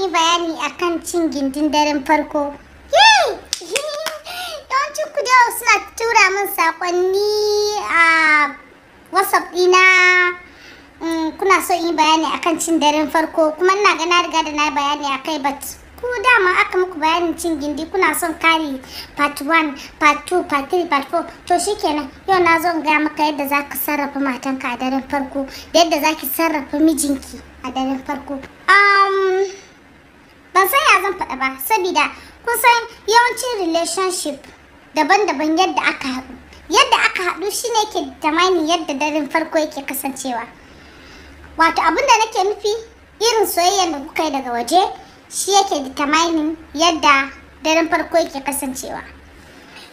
yi bayani akan cin gindin daren farko. Yay! Yawancin ku da suna tura min sakonni a WhatsApp ɗina. Kuna so yi bayani akan cin daren farko, kuma ina ga na riga da na bayani akai, but ku dama aka muku bayanin cin gindi kuna son kari part 1, part 2, part 3, part 4. To shikenan, yau na zo in ga maka yadda zaka sarrafa matanka a daren farko, da yadda zaki sarrafa mijinki a daren farko. Ban san ya zan faɗa ba, saboda kun san yawancin relationship daban-daban yadda aka haɗu. Yadda aka haɗu shine yake determine yadda daren farko yake kasancewa. Wato abin da nake nufi, irin soyayyar da kuka yi daga waje shi yake determining yadda daren farko yake kasancewa.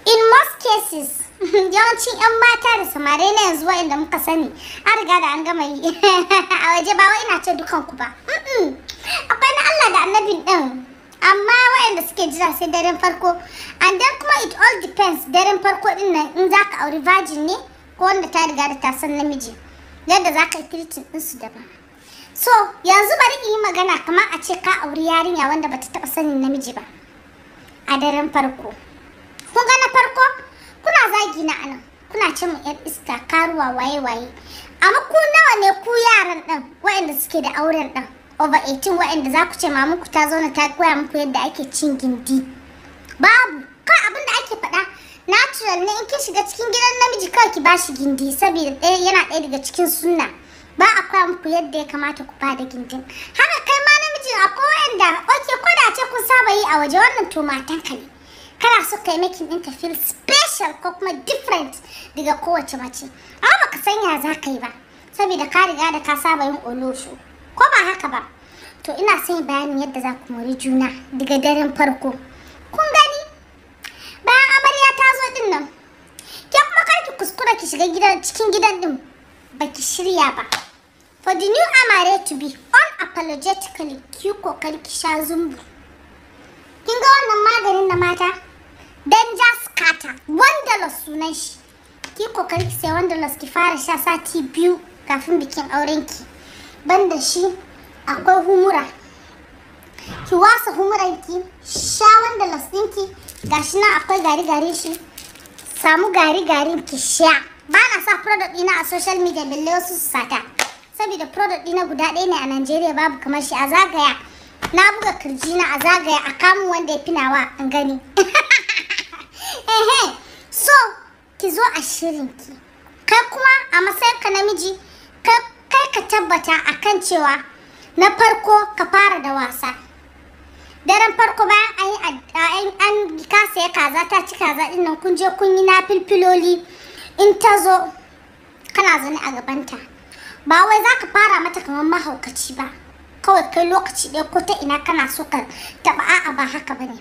In most cases, yawancin 'yan mata da samare na yanzu waɗanda muka sani an riga da an gama yi a waje, ba wai ina ce dukanku ba. Akwai na Allah da annabin ɗin, amma waɗanda suke jira sai daren farko. And then kuma it all depends, daren farko ɗin nan in za ka auri virgin ne ko wanda ta riga da ta san namiji, yadda za ka yi treating ɗinsu daban. So yanzu bari in yi magana kamar a ce ka auri yarinya wanda bata taɓa sanin namiji ba a daren farko. Kun ga na farko kuna zagi na anan, kuna ce mu yar iska, karuwa, waye-waye. Amma ku nawa ne ku yaran ɗin waɗanda suke da auren ɗin over 18 waɗanda za ku ce mamanku ta zauna ta koya muku yadda ake cin gindi? Babu. Kawai abin da ake faɗa natural ne, in kin shiga cikin gidan namiji kawai ki bashi gindi, saboda yana ɗaya daga cikin sunna. Ba a koya muku yadda ya kamata ku bada gindin. Haka kai ma namijin akwai wanda oke ko da ce kun saba yi a waje, wannan to matanka ne. Kana so kai making ɗinka feel special ko kuma different daga kowace mace. Amma baka san ya za ka yi ba, saboda ka riga da ka saba yin olosho. Ko ba haka ba? To ina son bayanin yadda za ku mori juna daga daren farko. Kun gani? Bayan amarya ta zo din nan, ke kuma kar ki kuskura ki shiga cikin gidan din baki shirya ba. For the new amare to be unapologetically ki kokari ki sha zumbu. Kin ga wannan maganin na mata? Danger scatter, Wandalos sunan shi. Ki kokari ki sai Wandalos ki fara sha sati 2 kafin bikin aurenki. Banda shi akwai humura. Ki wasa humuranki, sha Wandalos ɗinki, gashi nan akwai gari-gari shi. Samu gari-garin ki sha. Ba na sa product ɗina a social media balle wasu su sata, saboda product ɗina guda ɗaya ne a Najeriya, babu kamar shi. A zagaya na buga kirji na, a zagaya a kamun wanda ya fi nawa an gani. So ki zo a shirinki. Kai kuma a matsayinka namiji, kai ka tabbata akan cewa na farko ka fara da wasa. Daren farko bayan an kasa ya kaza ta ci kaza ɗin nan, kun je kun yi na filfiloli. In ta zo kana zaune a gabanta, ba wai za ka fara mata kamar mahaukaci ba, kawai kai lokaci ɗaya ko ta ina kana so ka taɓa, a'a ba haka bane.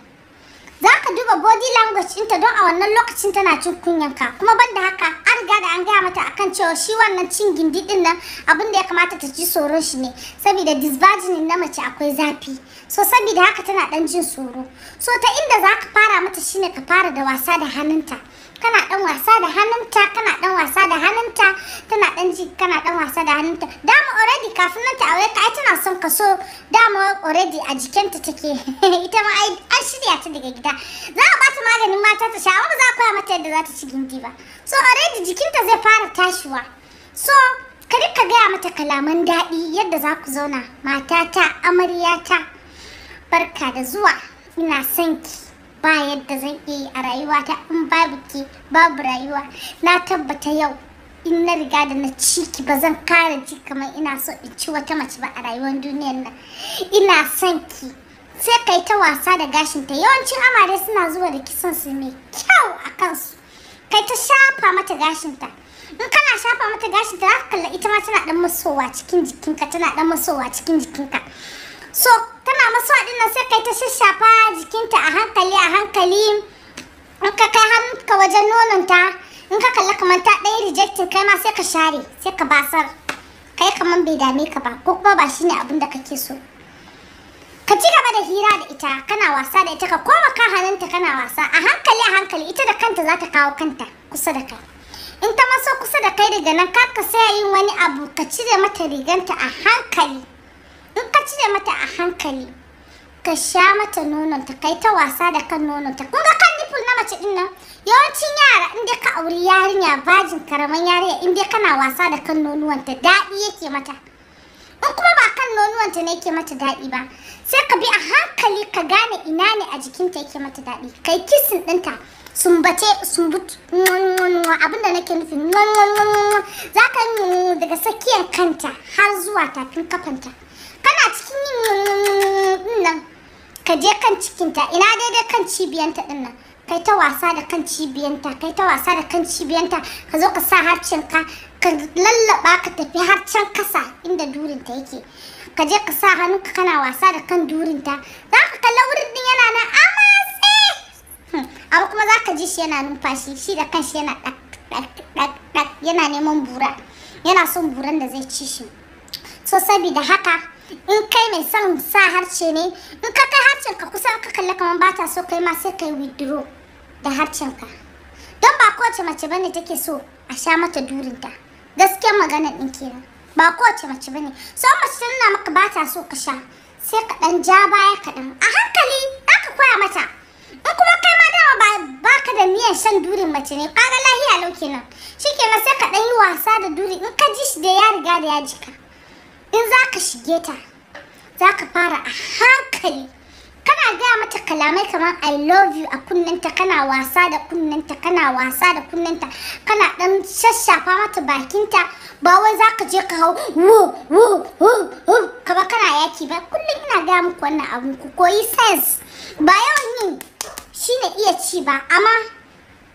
Za ka duba body language ɗinta, don a wannan lokacin tana cin kunyanka. Kuma banda haka an riga da an gaya mata akan cewa shi wannan cin gindi ɗin nan abin da ya kamata ta ji tsoron shi ne, saboda disvirgin na mace akwai zafi. So saboda haka tana ɗan jin tsoro. So ta inda za ka fara mata shine ka fara da wasa da hannunta. Kana ɗan wasa da hannunta, kana ɗan wasa da hannunta, tana ɗan ji kana ɗan wasa da hannunta. Dama already kafin nan ta aure ka ai tana son ka, so dama already a jikinta take. Ita ma ai an shirya ta daga gida. Za a bata maganin mata ta sha, amma ba za a koya mata yadda za ta ci gindi ba. So already jikinta zai fara tashiwa. So ka rika gaya mata kalaman daɗi yadda za ku zauna. Matata, amaryata, barka da zuwa, ina son ki. Ba yadda zan iya yi a rayuwata, in babu ki babu rayuwa. Na tabbata yau in na riga da na ci ki ba zan kare ji kamar ina so in ci wata mace ba a rayuwar duniyar nan. Ina son ki. Sai kai ta wasa da gashinta. Yawancin amare suna zuwa da kisan su mai kyau a kansu. Kai ta shafa mata gashinta. In kana shafa mata gashinta za ka kalla ita ma tana dan masowa cikin jikinka, tana dan masowa cikin jikinka. So tana maso din nan sai kai ta shashafa jikinta a hankali. In ka kai hannunka wajen nononta, in ka kalla kamar ta ɗaya rejectin, kai ma sai ka share, sai ka basar. Kai kamar bai dame ka ba, ko kuma ba shine abin da kake so. Ka ci gaba da hira da ita, kana wasa da ita, ka koma kan hannunta kana wasa a hankali, ita da kanta za ta kawo kanta kusa da kai. In ta maso kusa da kai daga nan ka saya yin wani abu, ka cire mata riganta a hankali. In ka cire mata a hankali, ka sha mata nononta, kai ta wasa da kan nononta. Kun ga kan nipple na mace din nan? Yawancin yara in dai ka auri yarinya bajin karaman yarinya in dai kana wasa da kan nonuwanta daɗi yake mata. In kuma ba kan nonuwanta ne yake mata daɗi ba, sai ka bi a hankali ka gane ina ne a jikinta yake mata daɗi. Kai kisin ɗinta, sumbace, sumbut, abinda nake nufi, za ka yi daga tsakiyar kanta har zuwa tafin kafanta. Kana cikin yin nan, ka je kan cikinta, ina daidai kan cibiyanta ɗin nan. Kai ta wasa da kan cibiyanta, kai ta wasa da kan cibiyanta, ka zo ka sa harcenka, ka lallaba ka tafi har can kasa inda durinta yake. Ka je ka sa hannunka kana wasa da kan durinta, za ka kalla wurin din yana nan a matse. Abu kuma za ka ji shi yana numfashi, shi da kanshi yana ɗak, yana neman bura, yana son buran da zai ci shi. So saboda haka, in kai mai son sa harce ne, in ka kai harcenka kusan ka kalla kamar ba ta so kai ma sai kai withdraw da harcenka. Don ba kowace mace bane take so a sha mata durinta. Gaskiyar magana din kenan. Ba kowace mace bane. So mace ta nuna maka ba ta so ka sha, sai ka dan ja baya kaɗan. A hankali aka koya mata. In kuma kai ma dama ba ka da niyyar shan durin mace ne, kaga lahiya lau kenan. Shikenan sai ka dan yi wasa da duri, in ka ji shi da ya riga da ya jika. In za ka shige ta, za ka fara a hankali. Kana gaya mata kalamai kamar I love you a kunnenta, kana wasa da kunnenta, kana wasa da kunnenta, kana dan shashafa mata bakinta. Ba wai za ka je ka hau kaba kana yaki ba. Kullum ina gaya muku wannan abun, ku koyi sense. Ba yawan yin shine iya ci ba, amma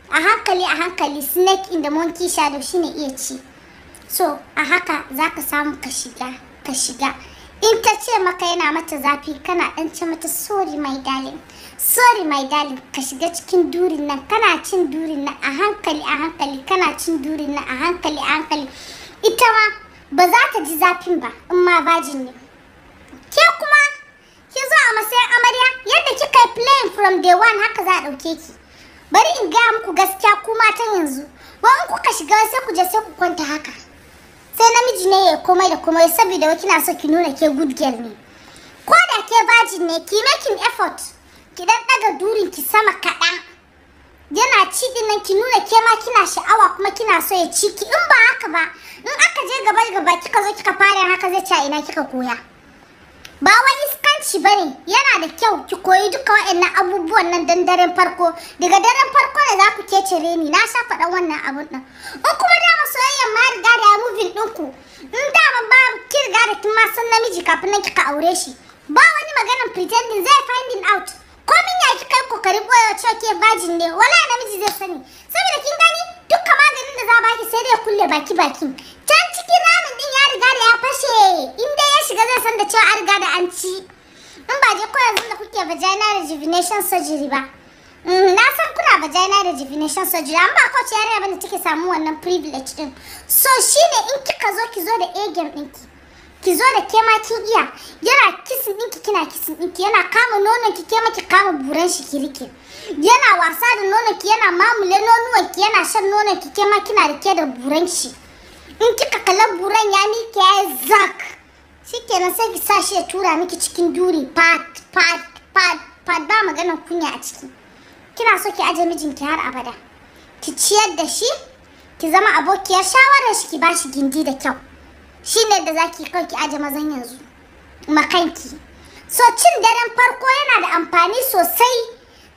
a hankali snake in the monkey shadow shine iya ci. So a haka za ka samu ka shiga. In ta ce maka yana mata zafi, kana dan ce mata sorry my darling, ka shiga cikin durin nan, kana cin durin nan a hankali, kana cin durin nan a hankali. Ita ma ba za ta ji zafin ba in ma bajin ne. Ke kuma ki zo a matsayin amarya, yadda kika yi playing from day one haka za a ɗauke ki. Bari in gaya muku gaskiya ku matan yanzu, in kuka shiga sai ku je sai ku kwanta haka. Sai namiji ne ya komai da komai saboda wai kina so ki nuna ke good girl ne. Ko da ke virgin ne, ki making effort, ki dan daga durin ki sama kaɗan. Yana ci din nan ki nuna ke ma kina sha'awa kuma kina so ya ci ki. In ba haka ba, in aka je gaba kika zo kika fara haka zai ci ina kika koya. Ba wai iskanci bane, yana da kyau ki koyi duka waɗannan abubuwan nan dan daren farko. Daga daren farko ne za ku kecere ni, na sha faɗan wannan abun nan. In kuma dama soyayyen ma riga da ya moving ɗinku, in dama ba ki riga da kin ma san namiji kafin nan kika aure shi, ba wani maganan pretending, zai finding out. Ko min ya ki kai kokari boye cewa ke virgin ne, wala namiji zai sani. Saboda kin gani duka maganin da za baki sai dai kulle bakin. Can cikin ramin din ya riga da ya fashe, in dai ya shiga zai san da cewa an riga da an ci. In ba je ko yanzu da kuke vagina rejuvenation surgery ba. Na san kuna vagina rejuvenation surgery, amma ba kowace yarinya bane take samu wannan privilege din. So shine in kika zo ki zo da A-game ɗinki. Ki zo da ke ma kin iya, yana kisin ɗinki kina kisin ɗinki, yana kama nonon ki ke ma ki kama buran shi ki rike. Yana wasa da nonon ki, yana mamule nonuwan ki, yana shan nonon ki ke ma kina rike da buran shi. In kika kalla buran ya miki ya zak, shikenan sai ki sa shi ya tura miki cikin duri pat ba maganar kunya a ciki. Kina so ki aje mijinki har abada, ki ciyar da shi, ki zama abokiyar shawarar shi, ki bashi gindi da kyau. Shine da zaki kai ki aje mazan yanzu makanki. So cin daren farko yana da amfani sosai,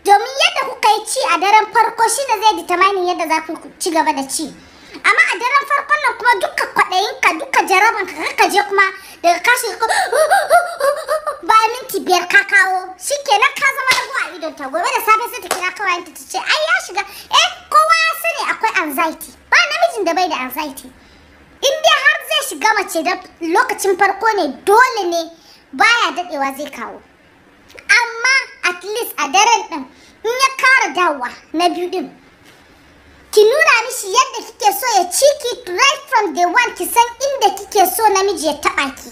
domin yadda kuka yi ci a daren farko shine zai determine yadda za ku ci gaba da ci. Amma a daren farkon nan kuma duka kwaɗayinka, duka jarabanka kaka je kuma daga kashi bayan minti 5 ka kawo, shikenan ka zama rago a idon ta. Gobe da safe sai ta kira kawayenta ta ce ai ya shiga. Kowa ya sani akwai anxiety, ba namijin da bai da anxiety. In dai har zai shiga mace da lokacin farko ne, dole ne baya dadewa zai kawo. Amma at least a daren din in ya kara dawowa na biyu din, ki nuna mishi yadda kike so ya ciki right from day one, ki san inda kike so namiji ya taba ki.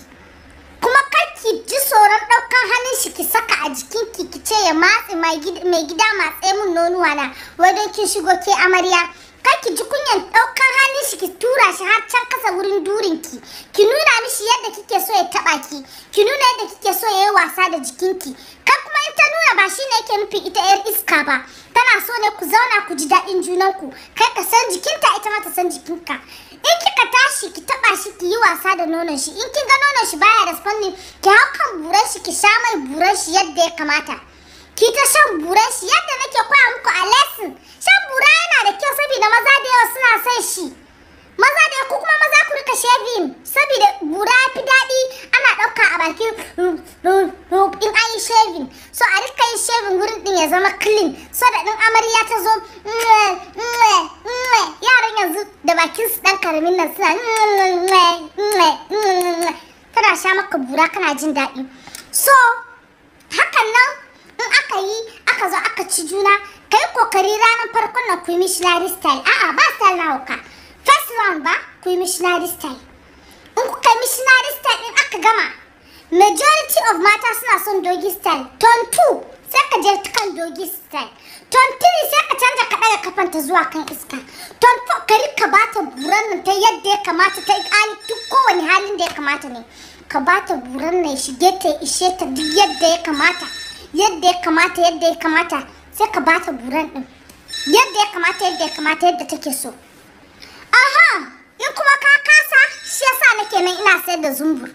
Kuma kar ki ji tsoron ɗaukan hannun shi ki saka a jikinki ki ce ya matsi mai gida matse mun nonuwa na, wai don kin shigo ke amarya. Kar ki ji kunyan ɗaukan hannun shi ki tura shi har can kasa wurin durinki. Ki nuna mishi yadda kike so ya taba ki, ki nuna yadda kike so ya yi wasa da jikinki. Kar ba shine yake nufi ita yar iska ba. Tana so ne ku zauna ku ji daɗin junanku. Kai ka san jikinta ita ma ta san jikinka. In kika tashi ki taba shi ki yi wasa da nonon shi. In kin ga nonon shi baya responding, ki hau kan buran shi ki sha mai buran shi yadda ya kamata. Ki ta shan buran shi yadda nake koya muku a lesson. Shan bura yana da kyau saboda maza da yawa suna son shi. Maza da ku kuma maza ku rika shaving saboda bura fi daɗi ana ɗauka a baki in an yi shaving. So a rika yin shaving wurin ɗin ya zama clean so da ɗin amarya ta zo yaran yanzu da bakin su ɗan karamin nan suna tana sha maka bura kana jin daɗi. So hakan nan in aka yi aka zo aka ci juna kai kokari ranar farkon nan ku yi missionary style. A'a ba style na hauka. First round ba ku yi missionary style. In kuka yi missionary style din aka gama, majority of mata suna son doggy style. Turn 2 sai ka je kan doggy style. Turn 3 sai ka canja ka daga kafanta zuwa kan iska. Turn 4 ka rika bata buran nan ta yadda ya kamata ta yi duk kowane halin da ya kamata ne. Ka bata buran nan shige ta ishe ta duk yadda ya kamata. Yadda ya kamata sai ka bata buran din. Yadda ya kamata yadda take so. Aha, in kuma ka kasa shi yasa nake nan ina sayar da zumbur.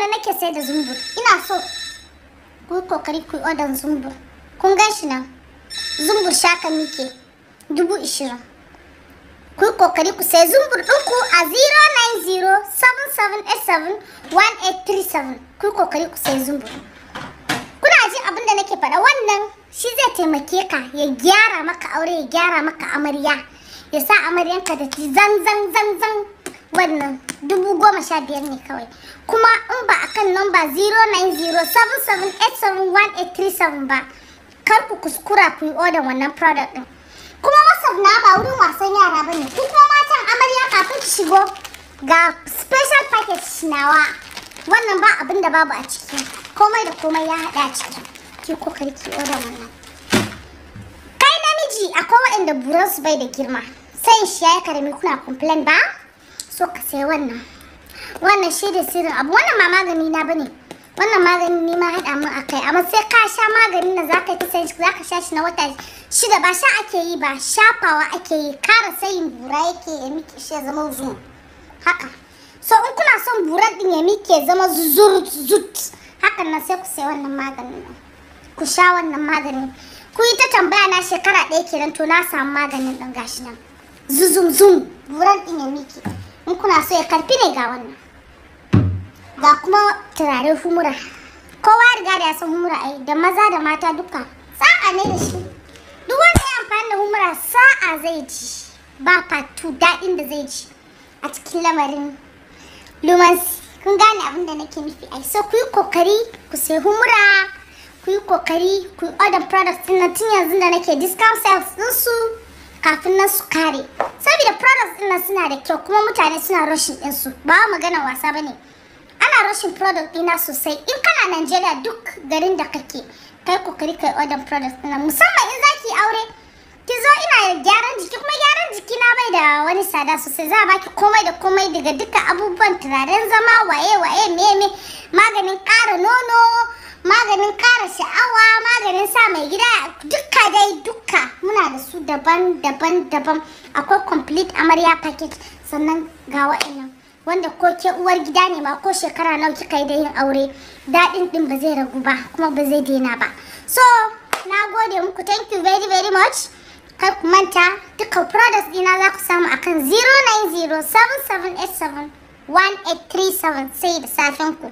Nake sayar da zumbur. Ina so ku kokari ku order zumbur. Kun gan shi nan. Zumbur shaka mike 20,000. Ku kokari ku sai zumbur ɗinku a 09077871837. Ku kokari ku sai zumbur. Kuna jin abin da nake faɗa, wannan shi zai taimake ka ya gyara maka aure, ya gyara maka amarya. Ya sa amaryanka da ci zan wannan 15,000 ne kawai. Kuma in ba akan number 09077871837 ba, kar ku kuskura ku yi order wannan product din. Kuma WhatsApp na ba wurin wasan yara bane. Ku kuma matan amarya kafin ki shigo ga special package nawa. Wannan ba abin da babu a ciki. Komai da komai ya hada a ciki. Ki kokari ki order wannan. Kai namiji akwai waɗanda buransu bai da girma. Sai shi ya karami kuna complain ba? So ka sai wannan. Wannan shi da sirrin abu. Wannan ma magani na bane. Wannan magani ne ma haɗa mun akai. Amma sai ka sha maganin nan zaka yi sai zaka sha shi na wata 6 ba sha ake yi ba, shafawa ake yi. Kara sayin bura yake ya miki shi ya zama zum. Haka. So in kuna son buran din ya miki ya zama zut. Hakan nan sai ku sai wannan maganin. Ku sha wannan maganin. Ku yi ta tambaya na shekara 1 kenan to na samu maganin din gashi nan. Zum buran din ya miki. In kuna so ya karfi ne ga wannan. Ga kuma turare humura. Kowa riga da ya san humura ai da maza da mata duka. Sa'a ne da shi. Duk wanda ya amfani da humura sa'a zai ji. Ba fatu daɗin da zai ji a cikin lamarin lumansi. Kun gane abin da nake nufi ai. So ku yi kokari ku sai humura. Ku yi kokari ku order products din nan tun yanzu da nake discount sales din su kafin nan su kare. Saboda products din nan suna da kyau kuma mutane suna rushing din su. Ba magana wasa bane. Ana rushing product ɗina sosai. In kana Najeriya duk garin da kake, kai kokari kai order products ɗina musamman in zaki aure. Ki zo ina da gyaran jiki kuma gyaran jiki na bai da wani tsada sosai. Za a baki komai da komai daga duka abubuwan turaren zama waye meme, maganin ƙara nono, maganin ƙara sha'awa, maganin sa mai gida, duka muna da su daban. Akwai complete amarya package sannan ga wa'annan. Wanda ko ke uwar gida ne ma ko shekara nawa kika yi da yin aure daɗin ɗin ba zai ragu ba kuma ba zai daina ba. So na gode muku, thank you very much. Kar ku manta duka products ɗina za ku samu akan 09077871837 sai da safen ku.